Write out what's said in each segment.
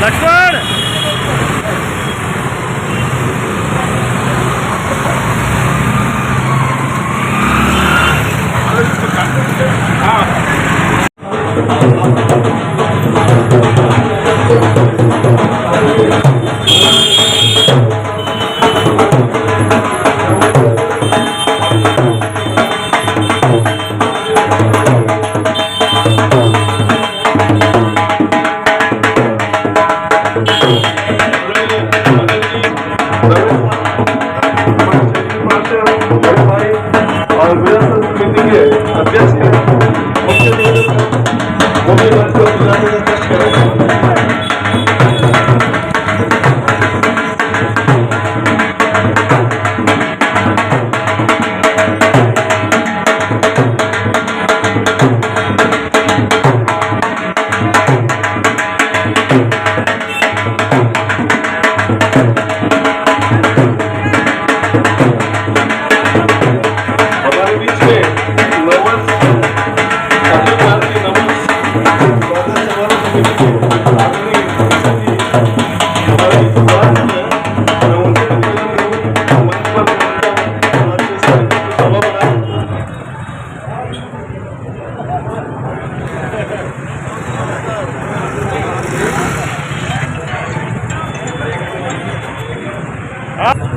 लक्ष्मण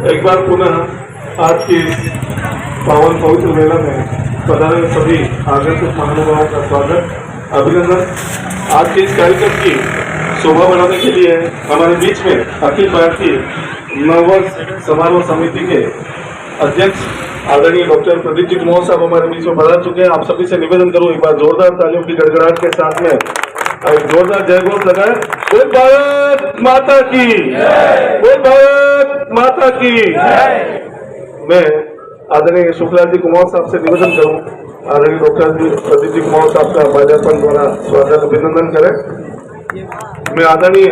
एक बार पुनः आज की पावन पवित्र मेला में पधारे सभी आगंतुक महानुभावों का स्वागत अभिनंदन। आज के इस कार्यक्रम की शोभा बढ़ाने के लिए हमारे बीच में अखिल भारतीय नववर्ष समारोह समिति के अध्यक्ष आदरणीय डॉक्टर प्रदीप जी कुमार साहब हमारे बीच में पधार चुके हैं। आप सभी से निवेदन करूं, एक बार जोरदार तालियों की गड़गड़ाहट के साथ में एक जोरदार जय घोष लगाए। बोल भारत माता की, बोल भारत माता की। मैं आदरणीय शुक्ला जी कुमार साहब से निवेदन करूं, आदरणीय डॉक्टर जी प्रदीप जी कुमार साहब का भाजपा द्वारा स्वागत अभिनंदन करें। मैं आदरणीय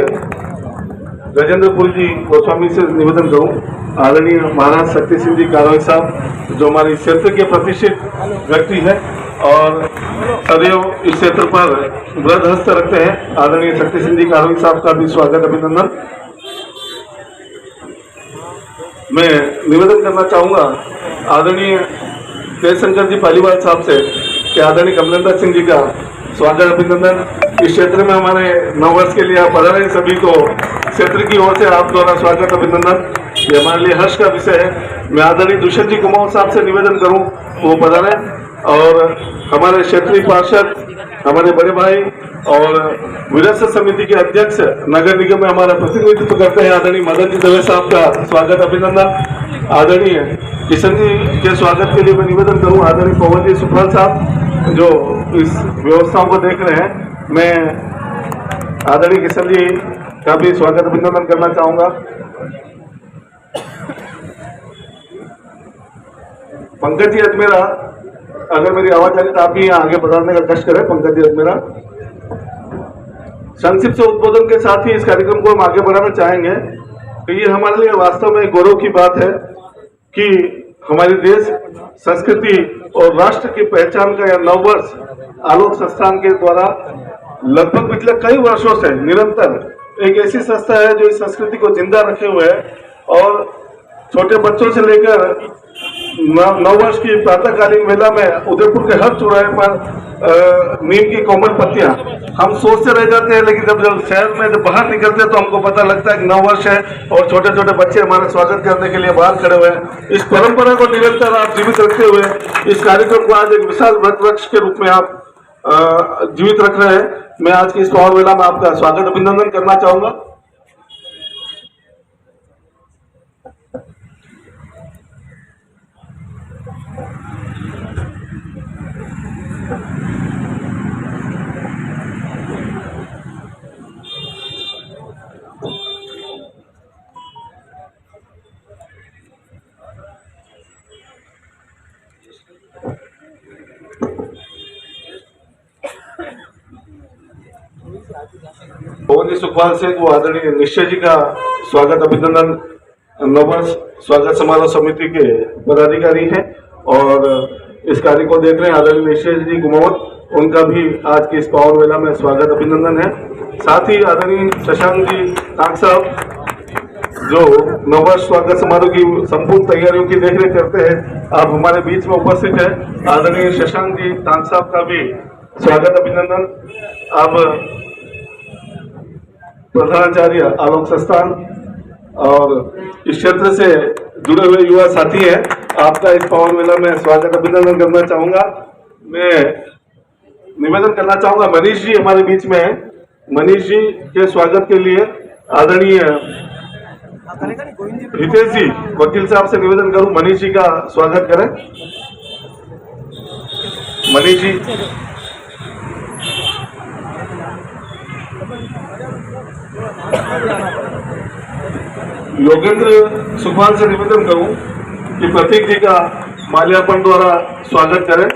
गजेंद्रपुरी जी गोस्वामी से निवेदन करूं, आदरणीय महाराज शक्ति सिंह जी कारोई साहब जो हमारे क्षेत्र के प्रतिष्ठित व्यक्ति हैं और सदैव इस क्षेत्र पर वृद्ध हस्त रखते हैं, आदरणीय शक्ति सिंह जी कारोई साहब का भी स्वागत अभिनंदन। मैं निवेदन करना चाहूंगा आदरणीय जयशंकर जी पालीवाल साहब से कि आदरणीय कमलेंद्र सिंह जी का स्वागत अभिनंदन। इस क्षेत्र में हमारे नववर्ष के लिए आप पधारे, सभी को क्षेत्र की ओर से आप द्वारा स्वागत अभिनंदन। ये हमारे लिए हर्ष का विषय है। मैं आदरणीय दुष्यंत जी कुमार साहब से निवेदन करूं वो पधारे और हमारे क्षेत्रीय पार्षद, हमारे बड़े भाई और विरासत समिति के अध्यक्ष नगर निगम में हमारा प्रतिनिधित्व करते हैं आदरणीय मदन जी दवे साहब का स्वागत अभिनंदन। आदरणीय किशन जी के स्वागत के लिए मैं निवेदन करूं आदरणीय पवन जी सुखलाल साहब जो इस व्यवस्थाओं को देख रहे हैं। मैं आदरणीय किशन जी का भी स्वागत अभिनंदन करना चाहूंगा। पंकज जी अजमेरा, अगर मेरी आवाज आ रही तो आप भी यहाँ आगे बढ़ाने का कष्ट करें। पंकज जी अजमेरा, संक्षिप्त से उद्बोधन के साथ ही इस कार्यक्रम को हम आगे बढ़ाना चाहेंगे। तो ये हमारे लिए वास्तव में गौरव की बात है कि हमारे देश, संस्कृति और राष्ट्र की पहचान का यह नववर्ष आलोक संस्थान के द्वारा लगभग पिछले कई वर्षों से निरंतर एक ऐसी संस्था है जो इस संस्कृति को जिंदा रखे हुए है और छोटे बच्चों से लेकर नववर्ष की प्रातःकालीन मेला में उदयपुर के हर चौराहे पर नीम की कोमल पत्तियां हम सोचते रह जाते हैं, लेकिन जब शहर में जब बाहर निकलते हैं तो हमको पता लगता है कि नववर्ष है और छोटे छोटे बच्चे हमारा स्वागत करने के लिए बाहर खड़े हुए हैं। इस परंपरा को निरंतर आप जीवित रखते हुए इस कार्यक्रम को आज एक विशाल वट वृक्ष के रूप में आप जीवित रख रहे हैं। मैं आज की इस पौर मेला में आपका स्वागत अभिनंदन करना चाहूंगा। पवन जी सुखपाल से वो आदरणीय निश्चय जी का स्वागत अभिनंदन नववर्ष स्वागत समारोह समिति के पदाधिकारी हैं और इस कार्य को देख रहे हैं आदरणीय निश्चय जी कुमावत उनका भी आज की इस पावन मेला में स्वागत अभिनंदन है। साथ ही आदरणीय शशांक जी तांग साहब जो नववर्ष स्वागत समारोह की संपूर्ण तैयारियों की देखरेख करते हैं, आप हमारे बीच में उपस्थित है। आदरणीय शशांक जी तांग साहब का भी स्वागत अभिनंदन। आप प्रधानाचार्य आलोक संस्थान और इस क्षेत्र से जुड़े हुए युवा साथी हैं, आपका इस पावन मेला में स्वागत अभिनंदन करना चाहूंगा। मैं निवेदन करना चाहूंगा, मनीष जी हमारे बीच में है, मनीष जी के स्वागत के लिए आदरणीय हितेश जी वकील साहब से निवेदन करूं, मनीष जी का स्वागत करें। मनीष जी योगेंद्र सुखवाल से निवेदन करूं कि प्रतीक जी का माल्यार्पण द्वारा स्वागत करें।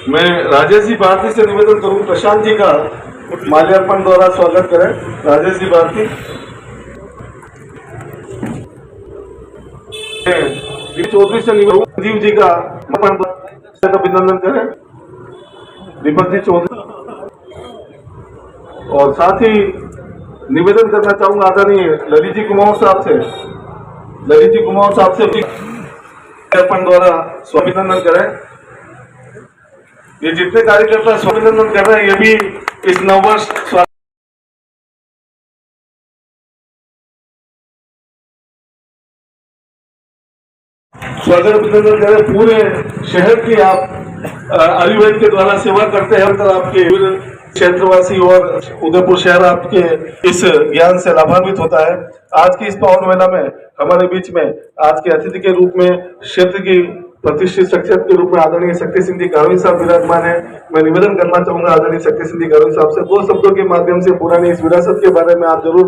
मैं राजेश जी भारती से निवेदन करूं प्रशांत जी का माल्यार्पण द्वारा स्वागत करें। राजेश जी भारती चौधरी से निवेदन संजीव जी का अभिनंदन करें, दीपक जी चौधरी। और साथ ही निवेदन करना चाहूंगा आदरणीय ललित जी कुमार साहब से, ललित जी कुमार साहब से भी माल्यार्पण द्वारा स्वाभिनंदन करें। ये जितने कार्यकर्ता स्वाभिनंदन कर रहे हैं ये भी इस नववर्ष स्वागत अभिनंदन करें। पूरे शहर की आप आयुर्वेद के द्वारा सेवा करते हैं, तो आपके क्षेत्रवासी और उदयपुर शहर आपके इस ज्ञान से लाभान्वित होता है। आज की इस पावन मेला में हमारे बीच में आज के अतिथि के रूप में क्षेत्र की प्रतिष्ठित शख्सियत के रूप में आदरणीय शक्ति सिंह जी गारवी साहब विराजमान है। मैं निवेदन करना चाहूंगा आदरणीय शक्ति सिंह जी गारवी साहब से 2 शब्दों के माध्यम से पुरानी इस विरासत के बारे में आप जरूर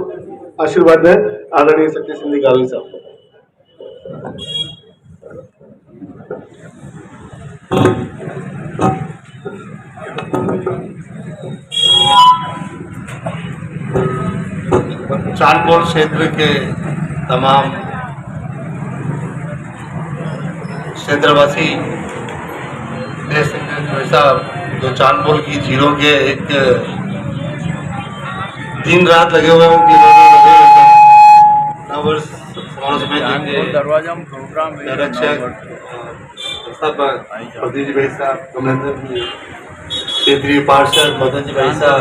आशीर्वाद दें। आदरणीय शक्ति सिंह जी गारवी साहब चांदपोल क्षेत्र के तमाम क्षेत्रवासी जो चांदपोल की झीलों के एक दिन रात लगे हुए हैं उनकी नववर्ष समारोह समिति के निरीक्षक प्रदीप जी भाई साहब, कमलेंद्र जी, क्षेत्रीय पार्षद मदन जी भाई साहब,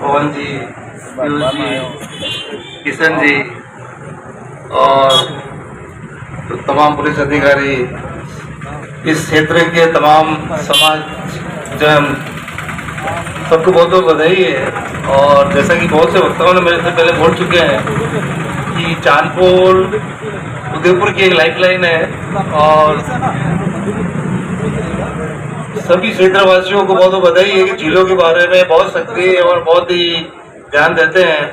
पवन जी, पीयूष जी, किशन जी और तमाम पुलिस अधिकारी, इस क्षेत्र के तमाम समाज जन, सबको बहुत बहुत बधाई है। और जैसा कि बहुत से वक्ताओं ने मेरे से पहले बोल चुके हैं कि चांदपोल उदयपुर की एक लाइफलाइन है और सभी क्षेत्रवासियों को बहुत बहुत बधाई है कि झीलों के बारे में बहुत सक्रिय और बहुत ही ध्यान देते हैं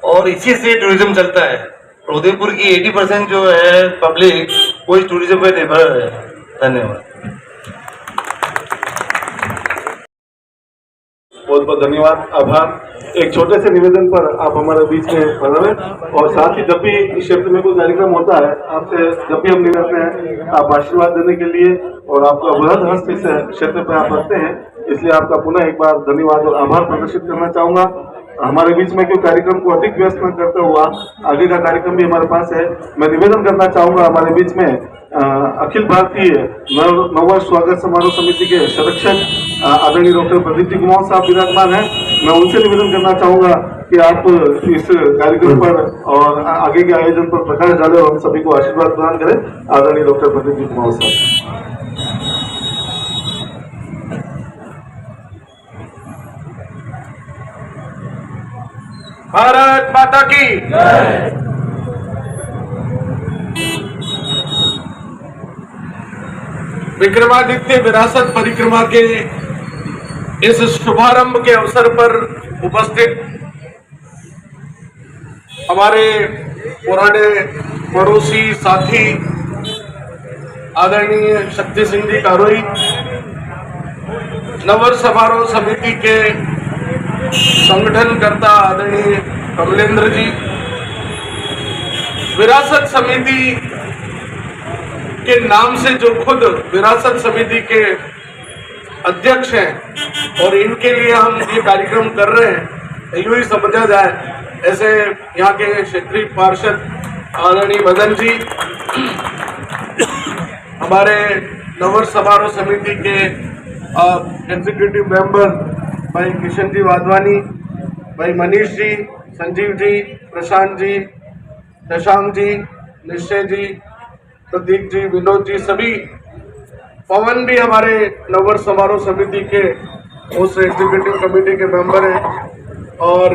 और इसी से टूरिज्म चलता है। उदयपुर की 80% जो है पब्लिक वो इस टूरिज्म पे निर्भर है। धन्यवाद। बहुत बहुत धन्यवाद, आभार। एक छोटे से निवेदन पर आप हमारे बीच में बने और साथ ही जब भी इस क्षेत्र में कोई कार्यक्रम होता है आपसे जब भी हम निवेदन हैं आप आशीर्वाद देने के लिए और आपका वृहद हस्त इस क्षेत्र पर आप रखते हैं, इसलिए आपका पुनः एक बार धन्यवाद और आभार प्रदर्शित करना चाहूंगा। हमारे बीच में क्यों कार्यक्रम को अधिक व्यस्त न करता हुआ आगे का कार्यक्रम भी हमारे पास है। मैं निवेदन करना चाहूंगा हमारे बीच में अखिल भारतीय नववर्ष स्वागत समारोह समिति के संरक्षक आदरणीय डॉक्टर प्रदीप जी कुमार साहब विराजमान है। मैं उनसे निवेदन करना चाहूंगा कि आप इस कार्यक्रम पर और आगे के आयोजन पर प्रकाश डालें और हम सभी को आशीर्वाद प्रदान करें। आदरणीय डॉक्टर प्रदीप जी कुमार साहब। भारत माता की जय। विक्रमादित्य विरासत परिक्रमा के इस शुभारंभ के अवसर पर उपस्थित हमारे पुराने पड़ोसी साथी आदरणीय शक्ति सिंह जी कारोई, नववर्ष समारोह समिति के संगठनकर्ता आदरणीय कमलेंद्र जी, विरासत समिति के नाम से जो खुद विरासत समिति के अध्यक्ष हैं और इनके लिए हम ये कार्यक्रम कर रहे हैं, यूं ही समझा जाए। ऐसे यहाँ के क्षेत्रीय पार्षद आदरणीय मदन जी, हमारे नववर्ष समारोह समिति के एग्जीक्यूटिव मेंबर भाई किशन जी वाधवानी, भाई मनीष जी, संजीव जी, प्रशांत जी, शशांक जी, निश्चय जी, प्रतीक जी, विनोद जी, सभी, पवन भी हमारे नववर्ष समारोह समिति के उस एग्जीक्यूटिव कमेटी के मेंबर हैं, और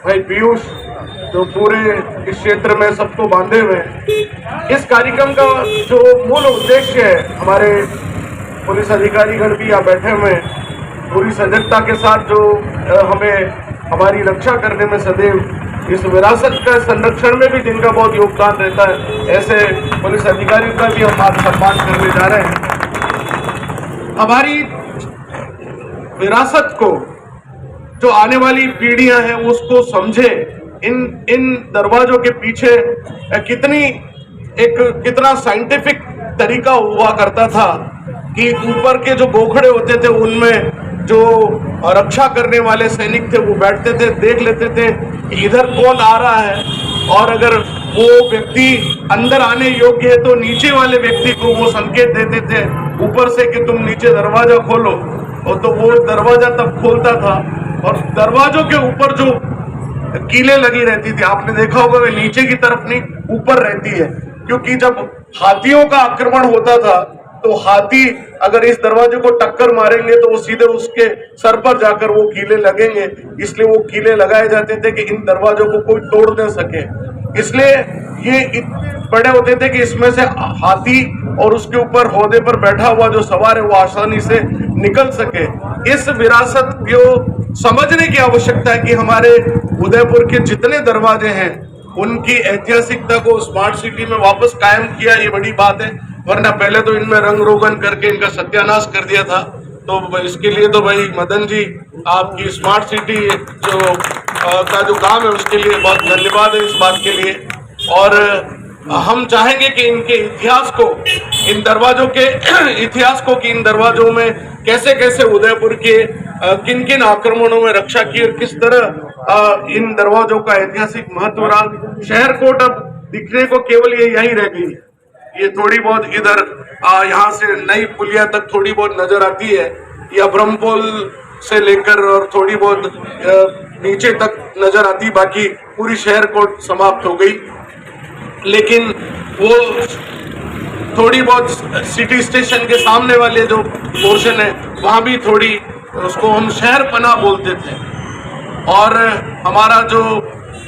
भाई पीयूष जो पूरे इस क्षेत्र में सबको बांधे हुए हैं। इस कार्यक्रम का जो मूल उद्देश्य है, हमारे पुलिस अधिकारीगण भी यहाँ बैठे हुए हैं, पूरी सजगता के साथ जो हमें हमारी रक्षा करने में सदैव इस विरासत का संरक्षण में भी जिनका बहुत योगदान रहता है, ऐसे पुलिस अधिकारियों का भी हम आज सम्मान करने जा रहे हैं। हमारी विरासत को जो आने वाली पीढ़ियां हैं उसको समझे, इन दरवाजों के पीछे कितना साइंटिफिक तरीका हुआ करता था कि ऊपर के जो गोखड़े होते थे उनमें जो रक्षा करने वाले सैनिक थे वो बैठते थे, देख लेते थे कि इधर कौन आ रहा है, और अगर वो व्यक्ति अंदर आने योग्य है तो नीचे वाले व्यक्ति को वो संकेत देते थे ऊपर से कि तुम नीचे दरवाजा खोलो, और तो वो दरवाजा तब खोलता था। और दरवाजों के ऊपर जो कीलें लगी रहती थी, आपने देखा होगा वे नीचे की तरफ नहीं ऊपर रहती है, क्योंकि जब हाथियों का आक्रमण होता था तो हाथी अगर इस दरवाजे को टक्कर मारेंगे तो वो सीधे उसके सर पर जाकर वो कीले लगेंगे, इसलिए वो कीले लगाए जाते थे कि इन दरवाजों को कोई तोड़ न सके। इसलिए ये बड़े होते थे कि इसमें से हाथी और उसके ऊपर होदे पर बैठा हुआ जो सवार है वो आसानी से निकल सके। इस विरासत को समझने की आवश्यकता है कि हमारे उदयपुर के जितने दरवाजे हैं उनकी ऐतिहासिकता को स्मार्ट सिटी में वापस कायम किया, ये बड़ी बात है, वरना पहले तो इनमें रंग रोगन करके इनका सत्यानाश कर दिया था। तो इसके लिए तो भाई मदन जी, आपकी स्मार्ट सिटी जो का जो काम है उसके लिए बहुत धन्यवाद है इस बात के लिए। और हम चाहेंगे कि इनके इतिहास को, इन दरवाजों के इतिहास को, कि इन दरवाजों में कैसे कैसे उदयपुर के किन किन आक्रमणों में रक्षा की और किस तरह इन दरवाजों का ऐतिहासिक महत्व रहा। शहर कोट अब दिखने को केवल ये यही रह गई है, ये थोड़ी बहुत इधर यहाँ से नई पुलिया तक थोड़ी बहुत नजर आती है, या ब्रह्मपुल से लेकर और थोड़ी बहुत नीचे तक नजर आती, बाकी पूरी शहर कोट समाप्त हो गई। लेकिन वो थोड़ी बहुत सिटी स्टेशन के सामने वाले जो पोर्शन है वहाँ भी थोड़ी, उसको हम शहर पना बोलते थे, और हमारा जो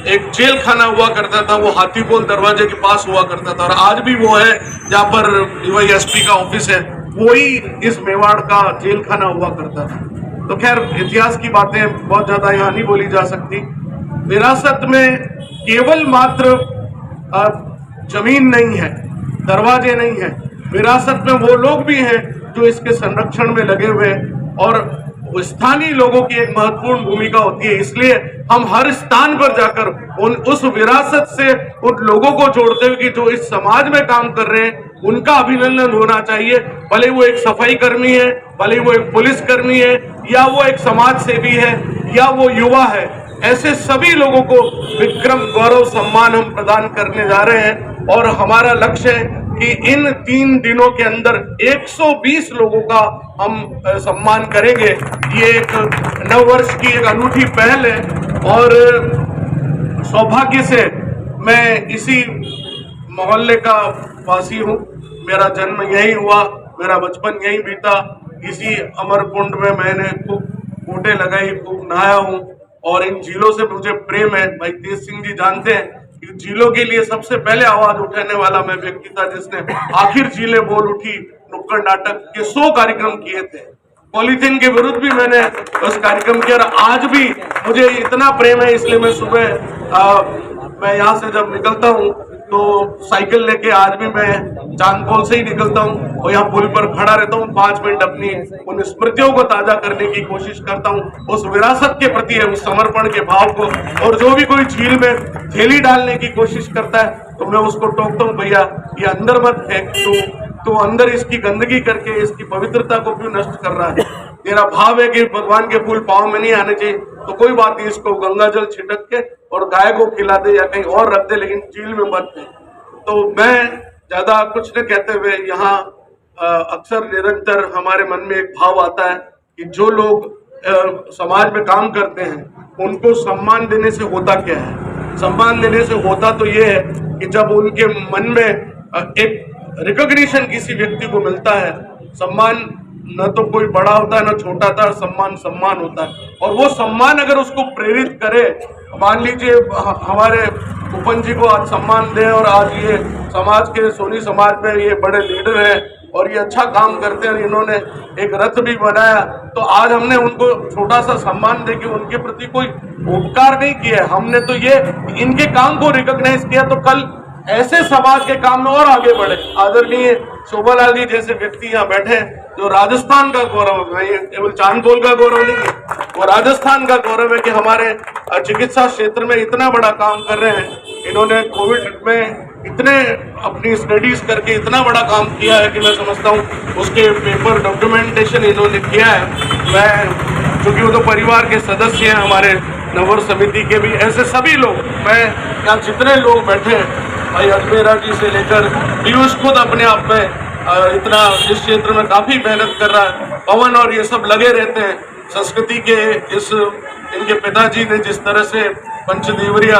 एक जेल खाना हुआ करता था वो हाथीपोल दरवाजे के पास हुआ करता था, और आज भी वो है जहाँ पर DYSP का ऑफिस है, वही इस मेवाड़ का जेल खाना हुआ करता था। तो खैर इतिहास की बातें बहुत ज्यादा यहाँ नहीं बोली जा सकती। विरासत में केवल मात्र जमीन नहीं है, दरवाजे नहीं है, विरासत में वो लोग भी हैं जो इसके संरक्षण में लगे हुए हैं, और स्थानीय लोगों की एक महत्वपूर्ण भूमिका होती है। इसलिए हम हर स्थान पर जाकर उस विरासत से उन लोगों को जोड़ते हुए कि जो इस समाज में काम कर रहे हैं उनका अभिनंदन होना चाहिए, भले वो एक सफाई कर्मी है, भले वो एक पुलिस कर्मी है, या वो एक समाज सेवी है, या वो युवा है, ऐसे सभी लोगों को विक्रम गौरव सम्मान हम प्रदान करने जा रहे हैं। और हमारा लक्ष्य है कि इन 3 दिनों के अंदर 120 लोगों का हम सम्मान करेंगे। ये एक नववर्ष की एक अनूठी पहल है, और सौभाग्य से मैं इसी मोहल्ले का वासी हूँ, मेरा जन्म यही हुआ, मेरा बचपन यही बीता, इसी अमरकुंड में मैंने खूब कूटे लगाई, खूब नहाया हूँ, और इन झीलों से मुझे प्रेम है। भाई तेज सिंह जी जानते हैं कि झीलों के लिए सबसे पहले आवाज उठाने वाला मैं व्यक्ति था, जिसने आखिर झीलें बोल उठी नुक्कड़ नाटक के 100 कार्यक्रम किए थे। पॉलीथीन के विरुद्ध भी मैंने उस कार्यक्रम किया, और आज भी मुझे इतना प्रेम है, इसलिए मैं सुबह मैं यहाँ से जब निकलता हूँ तो साइकिल लेके आज भी मैं चांदपोल से ही निकलता हूँ, और यहाँ पुल पर खड़ा रहता हूँ, 5 मिनट अपनी उन स्मृतियों को ताजा करने की कोशिश करता हूँ, उस विरासत के प्रति उस समर्पण के भाव को। और जो भी कोई झील में थैली डालने की कोशिश करता है तो मैं उसको टोकता हूँ, भैया ये अंदर मत फेंक, तू अंदर इसकी गंदगी करके इसकी पवित्रता को क्यों नष्ट कर रहा है। तेरा भाव है कि भगवान के फूल पाँव में नहीं आने चाहिए, तो कोई बात नहीं, इसको गंगा जल छिटक के और गाय को खिला दे या कहीं और रख दे, लेकिन झील में मत दे। तो मैं ज्यादा कुछ न कहते हुए यहाँ अक्सर निरंतर हमारे मन में एक भाव आता है कि जो लोग समाज में काम करते हैं उनको सम्मान देने से होता क्या है। सम्मान देने से होता तो ये है कि जब उनके मन में एक रिकॉग्निशन किसी व्यक्ति को मिलता है। सम्मान न तो कोई बड़ा होता है न छोटा था, सम्मान होता है, और वो सम्मान अगर उसको प्रेरित करे, मान लीजिए हमारे उपन जी को आज सम्मान दें और आज ये समाज के सोनी समाज में ये बड़े लीडर हैं और ये अच्छा काम करते हैं, इन्होंने एक रथ भी बनाया, तो आज हमने उनको छोटा सा सम्मान दे के उनके प्रति कोई उपकार नहीं किया, हमने तो ये इनके काम को रिकॉग्नाइज किया, तो कल ऐसे समाज के काम में और आगे बढ़े। आदरणीय शोभालाल जी जैसे व्यक्ति यहाँ बैठे जो राजस्थान का गौरव है, ये केवल चांदपोल का गौरव नहीं है, वो राजस्थान का गौरव है कि हमारे चिकित्सा क्षेत्र में इतना बड़ा काम कर रहे हैं। इन्होंने कोविड में इतने अपनी स्टडीज करके इतना बड़ा काम किया है कि मैं समझता हूँ उसके पेपर डॉक्यूमेंटेशन इन्होंने किया है। मैं चूंकि वो तो परिवार के सदस्य हैं हमारे नवर समिति के भी, ऐसे सभी लोग, मैं यहाँ जितने लोग बैठे हैं, भाई अजमेरा जी से लेकर पीयूष खुद अपने आप में इतना इस क्षेत्र में काफी मेहनत कर रहा है, पवन और ये सब लगे रहते हैं। संस्कृति के इनके पिताजी ने जिस तरह से पंचदेवरिया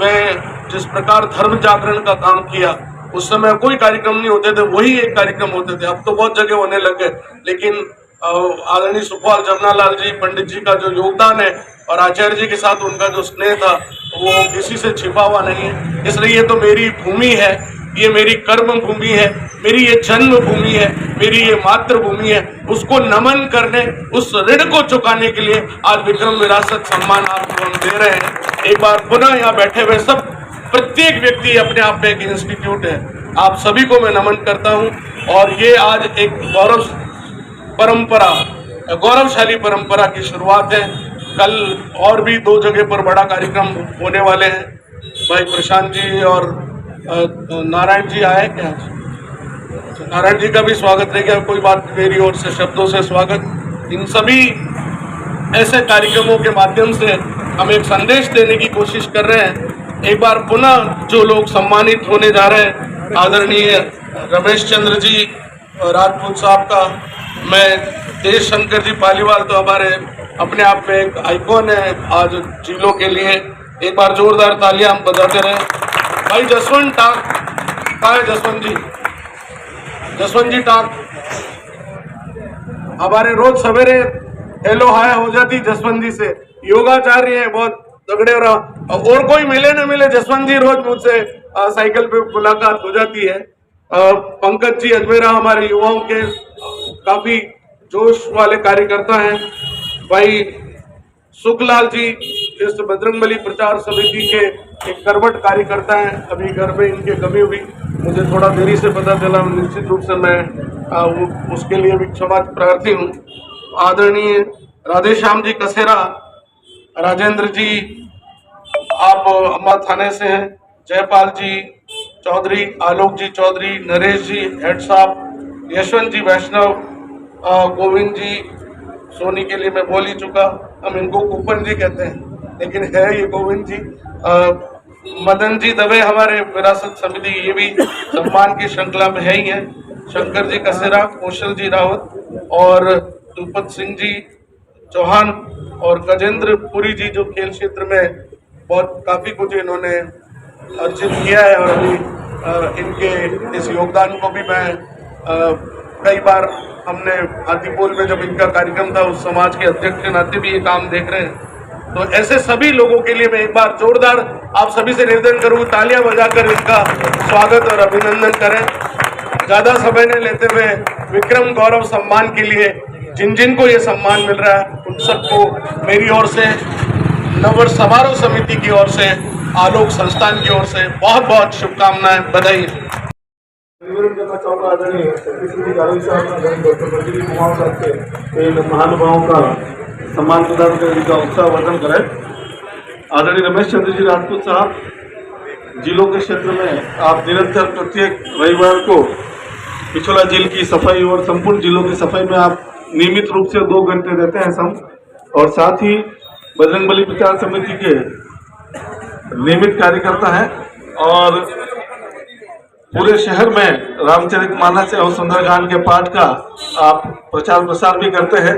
में जिस प्रकार धर्म जागरण का काम किया, उस समय कोई कार्यक्रम नहीं होते थे, वही एक कार्यक्रम होते थे। अब तो बहुत जगह होने लग गए, लेकिन आदरणीय सुखपाल जमनालाल जी पंडित जी का जो योगदान है और आचार्य जी के साथ उनका जो स्नेह था वो किसी से छिपा हुआ नहीं है। इसलिए ये तो मेरी भूमि है, ये मेरी कर्म भूमि है, मेरी ये जन्म भूमि है, मेरी ये मातृभूमि है। उसको नमन करने, उस ऋण को चुकाने के लिए आज विक्रम विरासत सम्मान आपको हम दे रहे हैं। एक बार पुनः यहाँ बैठे हुए सब प्रत्येक व्यक्ति अपने आप में एक इंस्टीट्यूट है, आप सभी को मैं नमन करता हूँ। और ये आज एक गौरवशाली परंपरा की शुरुआत है। कल और भी 2 जगह पर बड़ा कार्यक्रम होने वाले हैं। भाई प्रशांत जी और नारायण जी आए क्या? नारायण जी का भी स्वागत है क्या? कोई बात मेरी ओर से शब्दों से स्वागत। इन सभी ऐसे कार्यक्रमों के माध्यम से हम एक संदेश देने की कोशिश कर रहे हैं। एक बार पुनः जो लोग सम्मानित होने जा रहे हैं, आदरणीय रमेश चंद्र जी राजपूत साहब का, मैं देश शंकर जी पालीवाल तो हमारे अपने आप में एक आइकॉन है आज जिलों के लिए। एक बार जोरदार तालियां हम बजाते रहे। भाई जसवंत टाक कहाँ है? जसवंत जी टाक हमारे रोज सवेरे हेलो हाय हो जाती जसवंत जी से। योगाचार्य है, बहुत तगड़े, और कोई मिले न मिले जसवंत जी रोज मुझसे साइकिल पे मुलाकात हो जाती है। पंकज जी अजमेरा हमारे युवाओं के काफी जोश वाले कार्यकर्ता हैं। भाई सुखलाल जी इस बजरंगबली प्रचार समिति के एक करवट कार्यकर्ता हैं। अभी घर में इनके कमी हुई, मुझे थोड़ा देरी से पता चला, निश्चित रूप से मैं उसके लिए भी क्षमा प्रार्थी हूँ। आदरणीय राधेश्याम जी कसेरा, राजेंद्र जी आप अम्बा थाने से हैं, जयपाल जी चौधरी, आलोक जी चौधरी, नरेश जी हेड साहब, यशवंत जी वैष्णव, गोविंद जी सोनी के लिए मैं बोल ही चुका, हम इनको कूपन जी कहते हैं लेकिन है ये गोविंद जी। मदन जी दवे हमारे विरासत समिति, ये भी सम्मान की श्रृंखला में है ही है। शंकर जी कसेरा, कौशल जी रावत और दुपत सिंह जी चौहान और गजेंद्र पुरी जी जो खेल क्षेत्र में बहुत काफी कुछ इन्होंने अर्जित किया है। और अभी इनके इस योगदान को भी मैं कई बार हमने हाथीपोल में जब इनका कार्यक्रम था उस समाज के अध्यक्ष के नाते भी ये काम देख रहे हैं। तो ऐसे सभी लोगों के लिए मैं एक बार जोरदार आप सभी से निवेदन करूँ, तालियां बजाकर इनका स्वागत और अभिनंदन करें। ज्यादा समय नहीं लेते हुए विक्रम गौरव सम्मान के लिए जिन जिन को ये सम्मान मिल रहा है उन सबको मेरी ओर से, नवर समारोह समिति की ओर से, आलोक संस्थान की ओर से बहुत बहुत शुभकामनाएं, बधाई। निवेदन करना चाहूँगा आदरणीय छत्तीसगढ़ी गारवी साहब, डॉक्टर बजरी कुमार साहब से इन महानुभावों का सम्मान प्रदान करने का उत्साह वर्धन करें। आदरणीय रमेश चंद्र जी राजपूत साहब, झीलों के क्षेत्र में आप निरंतर प्रत्येक रविवार को पिछोला झील की सफाई और संपूर्ण झीलों की सफाई में आप नियमित रूप से 2 घंटे देते हैं सम, और साथ ही बजरंगबली प्रचार समिति के नियमित कार्यकर्ता हैं और पूरे शहर में रामचरितमानस एवं सुंदरकांड के पाठ का आप प्रचार प्रसार भी करते हैं।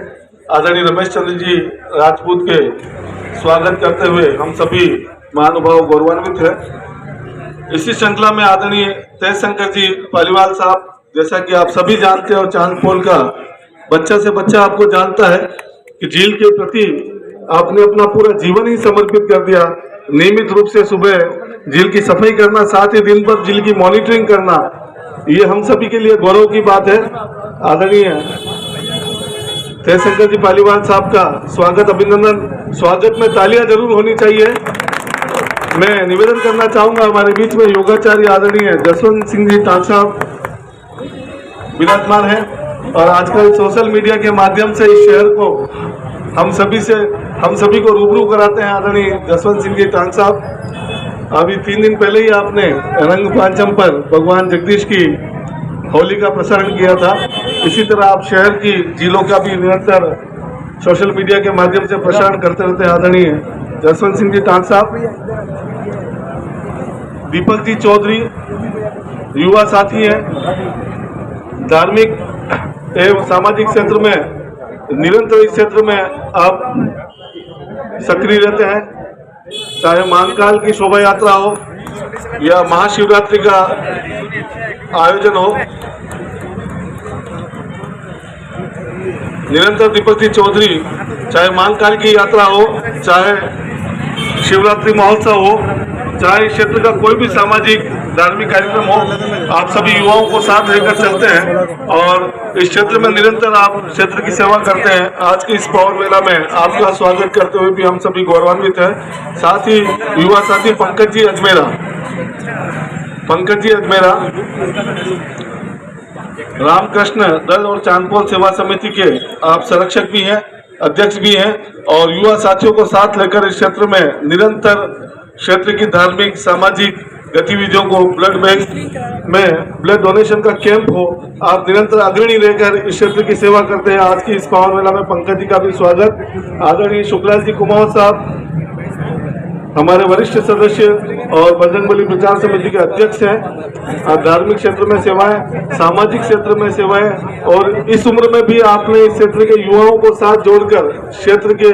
आदरणीय रमेश चंद्र जी राजपूत के स्वागत करते हुए हम सभी महानुभाव गौरवान्वित हैं। इसी श्रृंखला में आदरणीय जयशंकर जी पालीवाल साहब, जैसा कि आप सभी जानते हो, चांदपोल का बच्चा से बच्चा आपको जानता है कि झील के प्रति आपने अपना पूरा जीवन ही समर्पित कर दिया। नियमित रूप से सुबह झील की सफाई करना, साथ ही दिन भर झील की मॉनिटरिंग करना, ये हम सभी के लिए गौरव की बात है। आदरणीय जयशंकर जी पालीवाल साहब का स्वागत, अभिनंदन। स्वागत में तालियां जरूर होनी चाहिए। मैं निवेदन करना चाहूंगा, हमारे बीच में योगाचार्य आदरणीय जसवंत सिंह जी टांग साहब विराजमान है और आजकल सोशल मीडिया के माध्यम से इस शहर को हम सभी को रूबरू कराते हैं। आदरणीय जसवंत सिंह जी टांग साहब, अभी 3 दिन पहले ही आपने रंग पांचम पर भगवान जगदीश की होली का प्रसारण किया था। इसी तरह आप शहर की झीलों का भी निरंतर सोशल मीडिया के माध्यम से प्रसारण करते रहते हैं। आदरणीय जसवंत सिंह जी टांग साहब, दीपक जी चौधरी युवा साथी हैं, धार्मिक एवं सामाजिक क्षेत्र में निरंतर इस क्षेत्र में आप सक्रिय रहते हैं, चाहे महाकाल की शोभा यात्रा हो या महाशिवरात्रि का आयोजन हो। निरंतर दीपक जी चौधरी, चाहे महाकाल की यात्रा हो, चाहे शिवरात्रि महोत्सव हो, चाहे क्षेत्र का कोई भी सामाजिक धार्मिक कार्यक्रम हो, आप सभी युवाओं को साथ लेकर चलते हैं और इस क्षेत्र में निरंतर आप क्षेत्र की सेवा करते हैं। आज की इस पावन मेला में आपका स्वागत करते हुए भी हम सभी गौरवान्वित हैं। साथ ही युवा साथी पंकज जी अजमेरा रामकृष्ण दल और चांदपोल सेवा समिति के आप संरक्षक भी हैं, अध्यक्ष भी हैं और युवा साथियों को साथ लेकर इस क्षेत्र में निरंतर क्षेत्र की धार्मिक सामाजिक गतिविधियों को, ब्लड बैंक में ब्लड डोनेशन का कैंप हो, आप निरंतर अग्रणी रहकर इस क्षेत्र की सेवा करते हैं। आज की इस पावन मेला में पंकज जी का भी स्वागत। आदरणीय शुक्लाल जी कुमार साहब हमारे वरिष्ठ सदस्य और बजरंगबली प्रचार समिति के अध्यक्ष हैं। धार्मिक क्षेत्र में सेवाएं, सामाजिक क्षेत्र में सेवाएं और इस उम्र में भी आपने इस क्षेत्र के युवाओं को साथ जोड़कर क्षेत्र के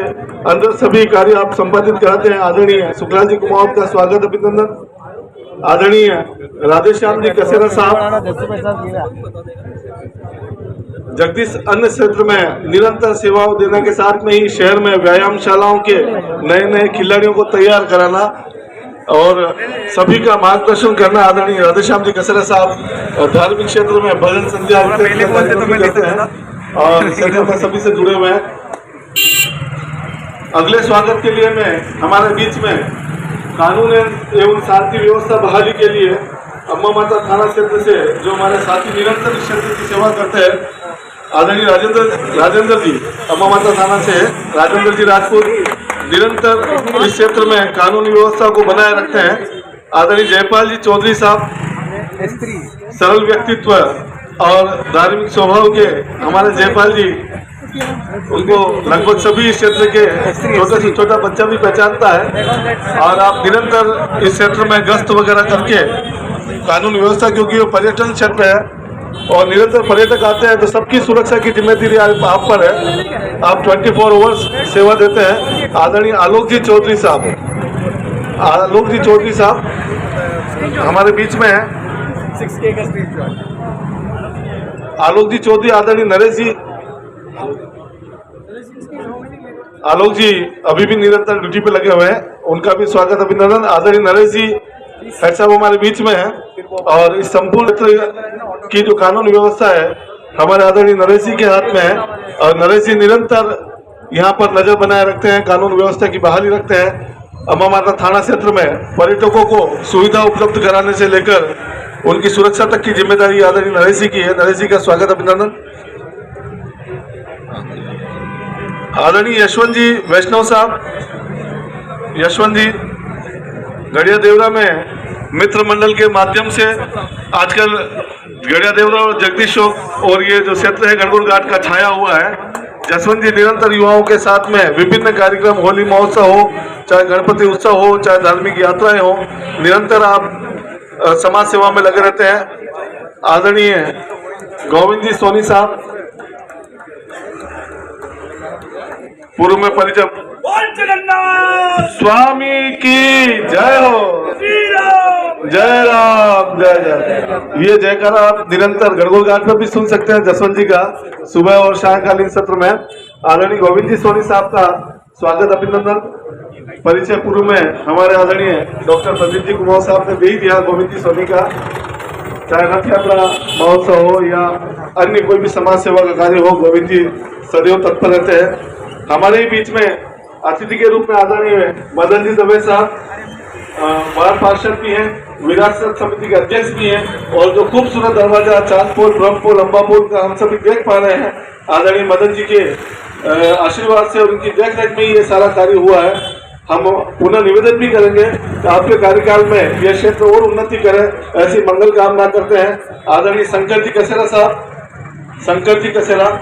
अंदर सभी कार्य आप संपादित कराते हैं। आदरणीय शुक्लाल जी कुमार का स्वागत, अभिनंदन। आदरणीय राधेश्याम जी कसेरा साहब जगदीश अन्न क्षेत्र में निरंतर सेवाओं देने के साथ में ही शहर में व्यायामशालाओं के नए नए खिलाड़ियों को तैयार कराना और सभी का मार्गदर्शन करना। आदरणीय राधेश्याम जी कसेरा साहब और धार्मिक क्षेत्र में भजन संध्या करते हैं और क्षेत्र में सभी से जुड़े हुए हैं। अगले स्वागत के लिए मैं हमारे बीच में कानून एवं शांति व्यवस्था बहाली के लिए अम्मा माता थाना क्षेत्र से जो हमारे साथी निरंतर इस क्षेत्र की सेवा करते हैं, आदरणीय राजेंद्र जी अम्मा माता थाना से, राजेंद्र जी राजपूत निरंतर इस क्षेत्र में कानूनी व्यवस्था को बनाए रखते हैं। आदरणीय जयपाल जी चौधरी साहब सरल व्यक्तित्व और धार्मिक स्वभाव के हमारे जयपाल जी, उनको लगभग सभी इस क्षेत्र के छोटे से छोटा बच्चा भी पहचानता है और आप निरंतर इस क्षेत्र में गश्त वगैरह करके कानून व्यवस्था, क्योंकि वो पर्यटन क्षेत्र है और निरंतर पर्यटक आते हैं तो सबकी सुरक्षा की जिम्मेदारी आप पर है। आप 24 आवर्स सेवा देते हैं। आदरणीय आलोक जी चौधरी साहब हमारे बीच में है। आलोक जी चौधरी, आदरणीय नरेश जी, आलोक जी अभी भी निरंतर ड्यूटी पे लगे हुए हैं, उनका भी स्वागत, अभिनंदन। आदरणीय नरेश जी हेड साहब हमारे बीच में हैं और इस संपूर्ण क्षेत्र की जो कानून व्यवस्था है हमारे आदरणीय नरेश जी के हाथ में है और नरेश जी निरंतर यहाँ पर नजर बनाए रखते हैं, कानून व्यवस्था की बहाली रखते हैं। अम्मा माता थाना क्षेत्र में पर्यटकों को सुविधा उपलब्ध कराने से लेकर उनकी सुरक्षा तक की जिम्मेदारी आदरणीय नरेश जी की है। नरेश जी का स्वागत, अभिनंदन। आदरणीय यशवंत जी वैष्णव साहब, यशवंत जी गड़िया देवरा में मित्र मंडल के माध्यम से आजकल गड़िया देवरा और जगदीश चौक और ये जो क्षेत्र है गणगौर घाट का छाया हुआ है। जसवंत जी निरंतर युवाओं के साथ में विभिन्न कार्यक्रम, होली महोत्सव हो, चाहे गणपति उत्सव हो, चाहे धार्मिक यात्राएं हो, निरंतर आप समाज सेवा में लगे रहते हैं। आदरणीय गोविंद जी सोनी साहब, पूर्व में परिचय। स्वामी की जय हो, जय राम, जय जय। ये जयकारा आप निरंतर गणगौर घाट पर भी सुन सकते हैं जसवंत जी का सुबह और सायंकालीन सत्र में। आदरणीय गोविंद जी सोनी साहब का स्वागत, अभिनंदन। परिचय पूर्व में हमारे आदरणीय डॉक्टर प्रदीप जी कुमार साहब ने दे दिया गोविंद जी सोनी का। चाहे रथ यात्रा महोत्सव हो या अन्य कोई भी समाज सेवा का कार्य हो, गोविंद जी सदैव तत्पर रहते हैं। हमारे ही बीच में अतिथि के रूप में आदरणीय मदन जी दवे साहब वार्ड पार्षद भी हैं, विरासत समिति के अध्यक्ष भी हैं, और जो खूबसूरत दरवाजा, चांद पोल, ब्रह्म पोल, अम्बा पोल का हम सभी देख पा रहे हैं, आदरणीय मदन जी के आशीर्वाद से और उनकी देखरेख में ये सारा कार्य हुआ है। हम पुनः निवेदन भी करेंगे कि आपके कार्यकाल में यह क्षेत्र और उन्नति करे, ऐसी मंगल कामना करते हैं। आदरणीय शंकर जी कसेरा साहब, शंकर जी कसेरा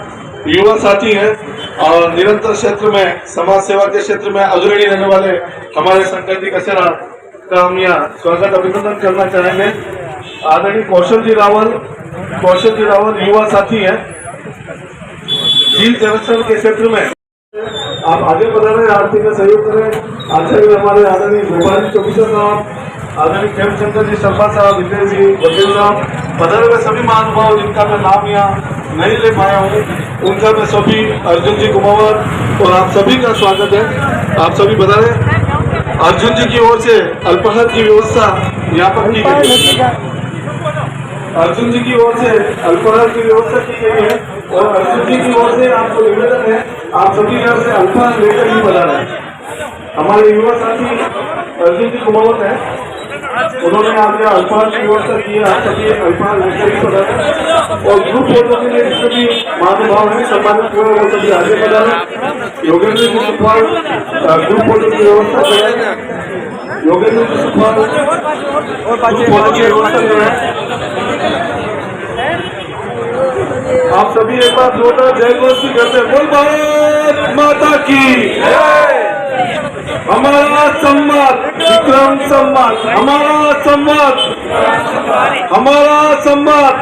युवा साथी हैं और निरंतर क्षेत्र में समाज सेवा के क्षेत्र में अग्रणी रहने वाले हमारे शंकर जी कसेरा का हम यहाँ स्वागत अभिनंदन करना चाहेंगे। आदरणीय कौशल जी रावल युवा साथी हैं झील जंक्शन के क्षेत्र में। आप आगे बढ़ रहे हैं, आरती में सहयोग करें। आचार्य हमारे आदरणीय गोपाल जी चौकीदार साहब, आदरणीय खेमचंद्र जी शर्मा साहब, विजय जी बघेल साहब, बदल हुए सभी महानुभाव जिनका मैं नाम यहाँ नहीं ले पाया हूँ, उनका मैं सभी, अर्जुन जी कुमावत और आप सभी का स्वागत है। आप सभी बता रहे अर्जुन जी की ओर से अल्पाहार की व्यवस्था यहाँ पर की गई है। अर्जुन जी की ओर से अल्पाहार की व्यवस्था की गई है और अर्जुन जी की ओर से आपको निवेदन है, आप सभी यहाँ से अल्पाहार लेकर ही बता रहे हैं। हमारे युवा साथी अर्जुन जी कुमावत है, उन्होंने आप यहाँ अल्पाहार की व्यवस्था की है, आप सभी अल्पाहार लेकर ही बता रहे हैं। और ग्रुप फोटो के लिए जितने भी महानुभाव हैं सम्मानित हुए वो सभी आगे बता रहे हैं। योगेंद्र जी सुखवाल ग्रुप फोटो की व्यवस्था करें, योगेंद्र जी सुखवाल ग्रुप फोटो की व्यवस्था करें। आप सभी एक बार जोरदार जय घोष भी करते हैं। बोल भारत माता की हमारा सम्मान विक्रम सम्मान, हमारा सम्मान, हमारा सम्मान।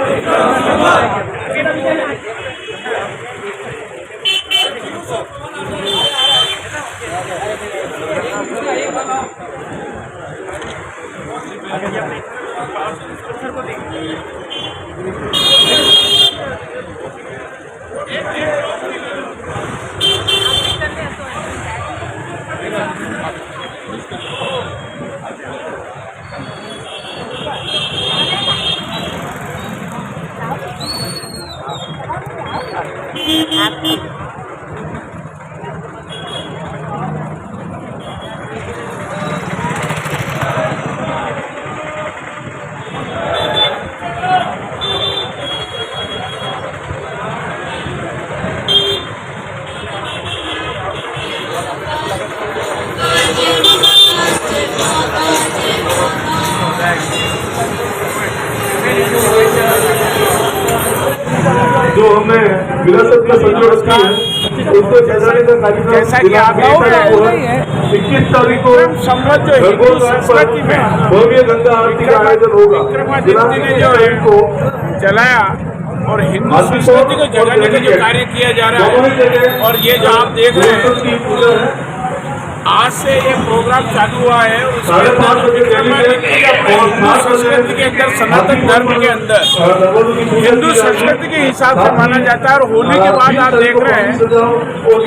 जो हमने विरासत में संजो रखा है उसको सजाने का कार्यक्रम जैसा कि आप देख रहे हैं 21 तारीख को गणगौर घाट पर भव्य गंगा आरती का आयोजन होगा। विक्रमादित्य ने जो है को चलाया और हिंदू संस्कृति को जगाने का जो कार्य किया जा रहा है, और ये जो आप देख रहे हैं आज से ये प्रोग्राम चालू हुआ है। उसके संस्कृति के अंदर, सनातन धर्म के अंदर हिंदू संस्कृति के हिसाब से माना जाता है। और होली के बाद आप देख रहे हैं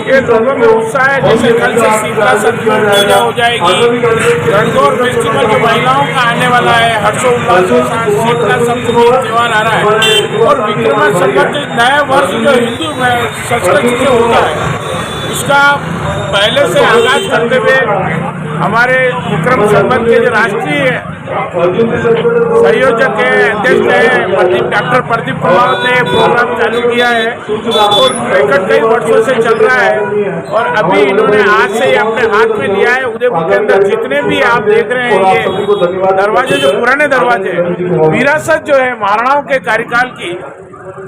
ये लोगों में उत्साह है। जैसे कल से शीतला सप्तमी पूजा हो जाएगी, गणगौर फेस्टिवल जो महिलाओं का आने वाला है, हर्षोल्लास के साथ शीतला सप्तमी त्योहार आ रहा है। और विक्रम संवत नया वर्ष जो हिंदू संस्कृति से होता है उसका पहले से आगाज करते हुए हमारे विक्रम संबंध के जो राष्ट्रीय संयोजक है, अध्यक्ष है डॉक्टर प्रदीप कुमार ने प्रोग्राम चालू किया है और विकट कई वर्षों से चल रहा है और अभी इन्होंने आज से ही अपने हाथ में लिया है। उदयपुर के अंदर जितने भी आप देख रहे हैं ये दरवाजे, जो पुराने दरवाजे विरासत जो है महाराणाओं के कार्यकाल की,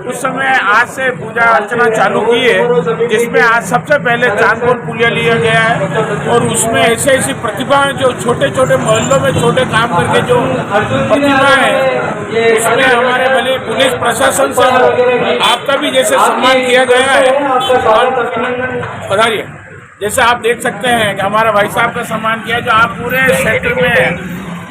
उस समय आज से पूजा अर्चना चालू की है, जिसमें आज सबसे पहले चांदपुर पुलिया लिया गया है और उसमें ऐसे ऐसी प्रतिभाएं जो छोटे छोटे मोहल्लों में छोटे काम करके जो प्रतिभाएं हैं, उसमें हमारे भले पुलिस प्रशासन से आपका भी जैसे सम्मान किया गया है। बताइए, जैसे आप देख सकते हैं कि हमारा भाई साहब का सम्मान किया, जो आप पूरे क्षेत्र में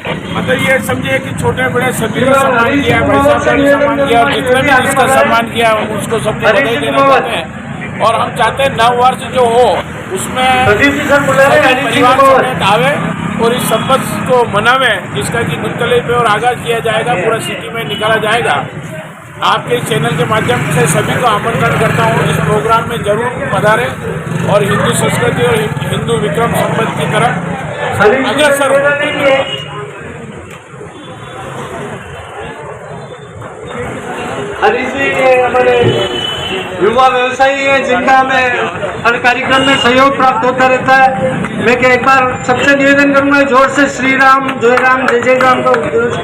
मतलब ये समझिए कि छोटे बड़े सभी का सम्मान किया, भाई साहब का भी सम्मान किया और जितना भी जिसका सम्मान किया उसको सबको बधाई देना चाहते हैं। और हम चाहते हैं नव वर्ष जो हो उसमें परिवार समेत आवे और इस संपत्त को मनावे, जिसका कि गुंतले पे और आगाज किया जाएगा, पूरा सिटी में निकाला जाएगा। आपके इस चैनल के माध्यम से सभी को आमंत्रण करता हूँ, इस प्रोग्राम में जरूर पधारें और हिंदू संस्कृति और हिंदू विक्रम संपत्त की तरफ अग्रसर हो। हरीश जी ये हमारे युवा व्यवसायी है, जिनका हमें हर कार्यक्रम में सहयोग प्राप्त होता रहता है। मैं क्या एक बार सबसे निवेदन करूंगा, जोर से श्री राम जय राम जय जय राम का उद्घोष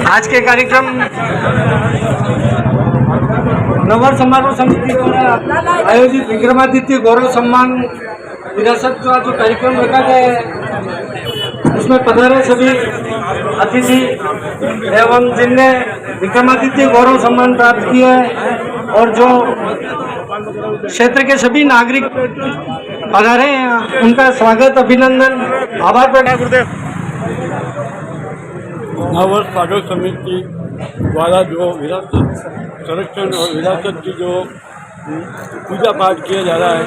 आज के कार्यक्रम नववर्ष समारोह समिति द्वारा आयोजित विक्रमादित्य गौरव सम्मान विरासत का जो कार्यक्रम रखा गया है, उसमें पधारे सभी अतिथि एवं जिनने विक्रमादित्य गौरव सम्मान प्राप्त किया है और जो क्षेत्र के सभी नागरिक पधारे हैं, उनका स्वागत, अभिनंदन, आभार प्रकट करते हैं। नववर्ष स्वागत समिति द्वारा जो विरासत संरक्षण और विरासत की जो पूजा पाठ किया जा रहा है,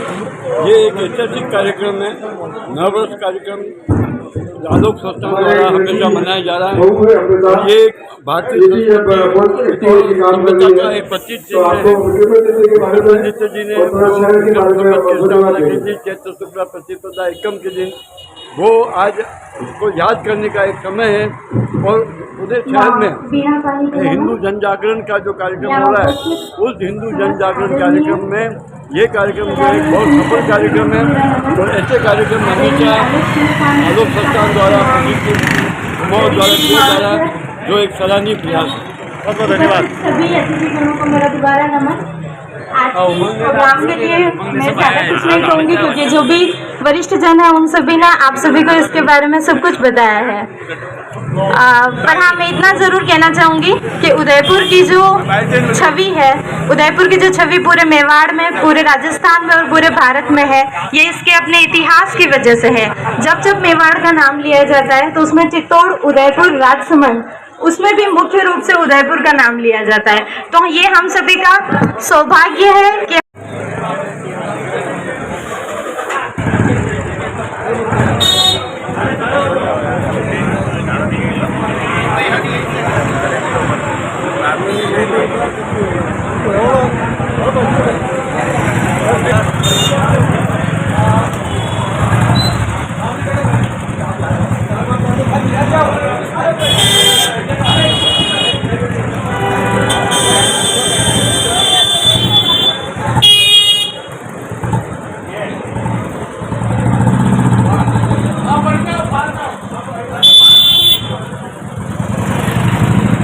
ये एक ऐतिहासिक कार्यक्रम है। नववर्ष कार्यक्रम आलोक संस्थान द्वारा हमेशा मनाया जा रहा है। ये भारतीय सभ्यता का एक प्रतीक जी ने चैत्र शुक्ला प्रतिपदा एकम के दिन वो आज उसको याद करने का एक समय है। और पूरे शहर में हिंदू जन जागरण का जो कार्यक्रम हो रहा है, उस हिंदू जन जागरण कार्यक्रम में ये कार्यक्रम जो एक बहुत सफल कार्यक्रम है और ऐसे कार्यक्रम हमेशा आलोक संस्थान द्वारा कुमार द्वारा किया जा रहा है, जो एक सराहनीय प्रयास है। बहुत बहुत धन्यवाद। सभी अतिथिगणों को मेरा दोबारा नमन। आज के प्रोग्राम के लिए मैं ज़्यादा कुछ नहीं कहूँगी, क्योंकि जो भी वरिष्ठ जन है उन सभी ने आप सभी को इसके बारे में सब कुछ बताया है। पर हाँ, मैं इतना ज़रूर कहना चाहूँगी कि उदयपुर की जो छवि है, उदयपुर की जो छवि पूरे मेवाड़ में, पूरे राजस्थान में और पूरे भारत में है, ये इसके अपने इतिहास की वजह से है। जब जब मेवाड़ का नाम लिया जाता है तो उसमें चित्तौड़, उदयपुर, राजसमंद, उसमें भी मुख्य रूप से उदयपुर का नाम लिया जाता है। तो ये हम सभी का सौभाग्य है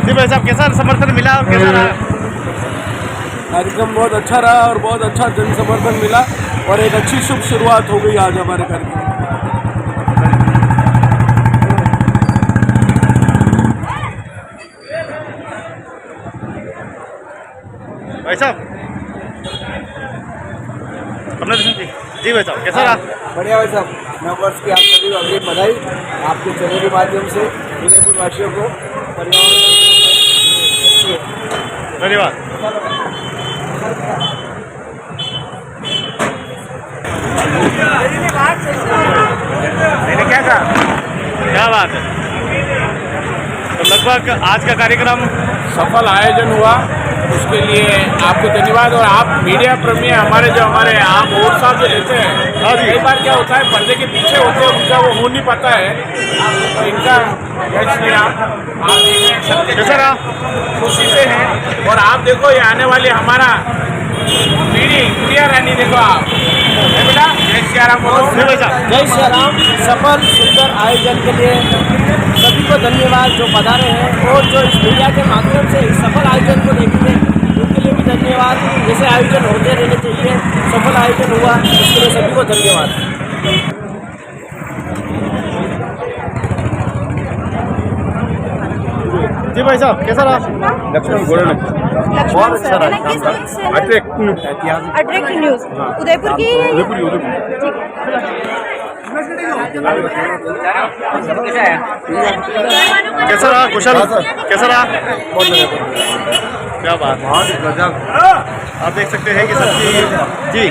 कि भाई साहब कैसा समर्थन मिला और कैसा रहा? कार्यक्रम बहुत अच्छा रहा और बहुत अच्छा जन समर्थन मिला और एक अच्छी शुभ शुरुआत हो गई आज हमारे कार्यक्रम। भाई साहब अपना जी भाई साहब कैसा रहा? बढ़िया भाई साहब, नववर्ष की आप सभी को अग्रिम बधाई। आपके चैनल के माध्यम से उदयपुर वासियों को धन्यवाद। क्या था? क्या बात है। तो लगभग आज का कार्यक्रम सफल आयोजन हुआ उसके लिए आपको धन्यवाद। और आप मीडिया प्रेमी हमारे आम और साहब जो लेते हैं, कई बार क्या होता है पर्दे के पीछे होते हैं, उनका वो हो नहीं पाता है, तो इनका इसलिए आप सर खुशी से हैं। और आप देखो ये आने वाली हमारा पीढ़ी प्रिया रानी, देखो आप बेटा, जय श्री राम बोलो। जय श्री राम। सफल सुंदर आयोजन के लिए सभी को धन्यवाद जो पधारे हैं, और जो इस मीडिया के माध्यम से इस सफल आयोजन को देखेंगे उनके लिए भी धन्यवाद। जैसे आयोजन होते रहने चाहिए, सफल आयोजन हुआ इसके लिए सभी को धन्यवाद। जी भाई साहब, कैसा रहा? लक्ष्मण सर है ना, किस न्यूज़ से? अट्रैक्ट न्यूज़ उदयपुर की। कैसा रहा कुशल? कैसा रहा? क्या बात, बहुत गजब। आप देख सकते हैं कि सबकी जी